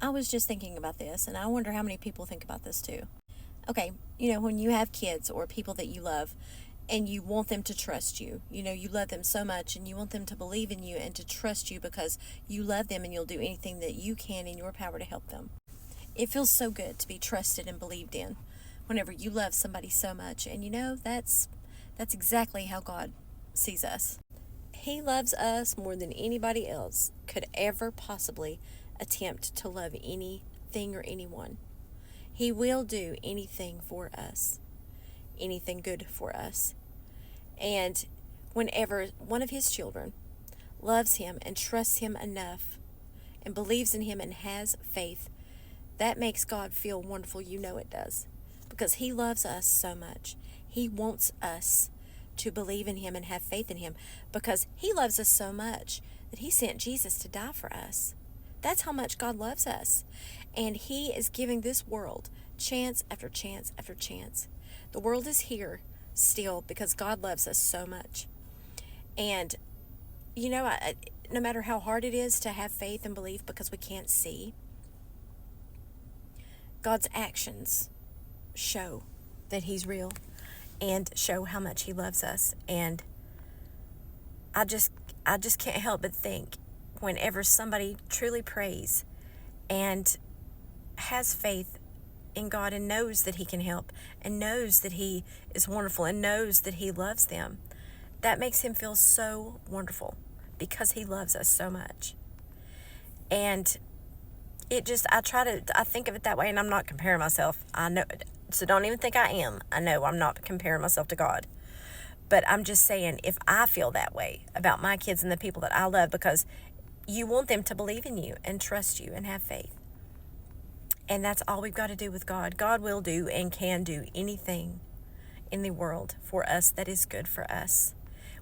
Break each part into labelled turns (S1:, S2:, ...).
S1: I was just thinking about this, and I wonder how many people think about this too. Okay, when you have kids or people that you love, and you want them to trust you, you love them so much, and you want them to believe in you and to trust you because you love them and you'll do anything that you can in your power to help them. It feels so good to be trusted and believed in whenever you love somebody so much. And that's exactly how God sees us. He loves us more than anybody else could ever possibly attempt to love anything or anyone. He will do anything for us, anything good for us. And whenever one of his children loves him and trusts him enough and believes in him and has faith, that makes God feel wonderful. You know it does. Because he loves us so much. He wants us to believe in him and have faith in him because he loves us so much that he sent Jesus to die for us. That's how much God loves us. And he is giving this world chance after chance after chance. The world is here still because God loves us so much. And, no matter how hard it is to have faith and belief because we can't see, God's actions show that he's real and show how much he loves us. And I just can't help but think whenever somebody truly prays and has faith in God and knows that he can help and knows that he is wonderful and knows that he loves them, that makes him feel so wonderful because he loves us so much. And I think of it that way, and I'm not comparing myself. I know, so don't even think I am. I know I'm not comparing myself to God. But I'm just saying, if I feel that way about my kids and the people that I love, because you want them to believe in you and trust you and have faith. And that's all we've got to do with God. God will do and can do anything in the world for us that is good for us.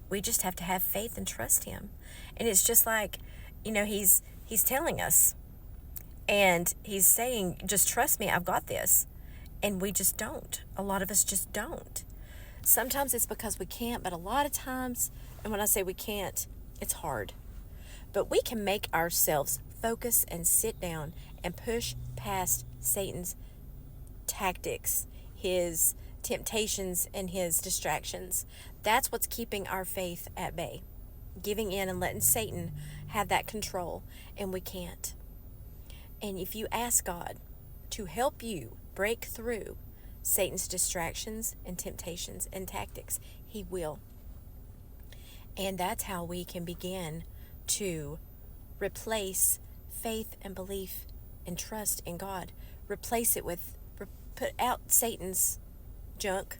S1: We just have to have faith and trust him. And it's just like, he's telling us. And he's saying, just trust me, I've got this. And we just don't. A lot of us just don't. Sometimes it's because we can't, but a lot of times, and when I say we can't, it's hard. But we can make ourselves focus and sit down and push past Satan's tactics, his temptations, and his distractions. That's what's keeping our faith at bay. Giving in and letting Satan have that control, and we can't. And if you ask God to help you break through Satan's distractions and temptations and tactics, he will. And that's how we can begin to replace faith and belief and trust in God. Replace it with, put out Satan's junk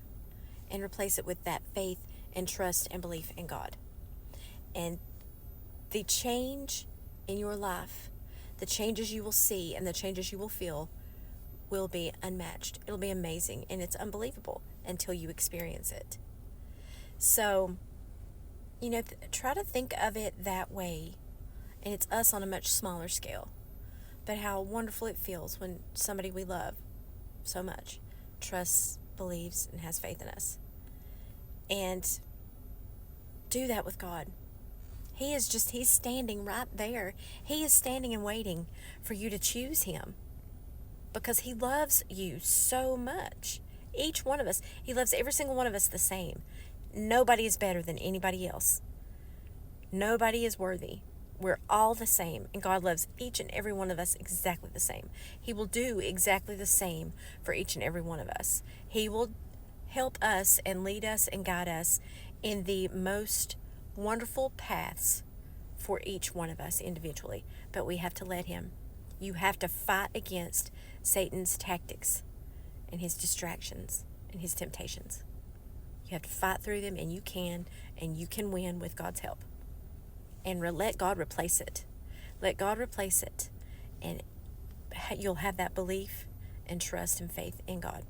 S1: and replace it with that faith and trust and belief in God. And the change in your life, the changes you will see and the changes you will feel will be unmatched. It'll be amazing, and it's unbelievable until you experience it. So, try to think of it that way, and it's us on a much smaller scale. But how wonderful it feels when somebody we love so much trusts, believes, and has faith in us. And do that with God. He's standing right there. He is standing and waiting for you to choose him because he loves you so much. Each one of us, he loves every single one of us the same. Nobody is better than anybody else. Nobody is worthy. We're all the same, and God loves each and every one of us exactly the same. He will do exactly the same for each and every one of us. He will help us and lead us and guide us in the most wonderful paths for each one of us individually, but we have to let him. You have to fight against Satan's tactics and his distractions and his temptations. You have to fight through them, and you can win with God's help. And let God replace it. Let God replace it, and you'll have that belief and trust and faith in God.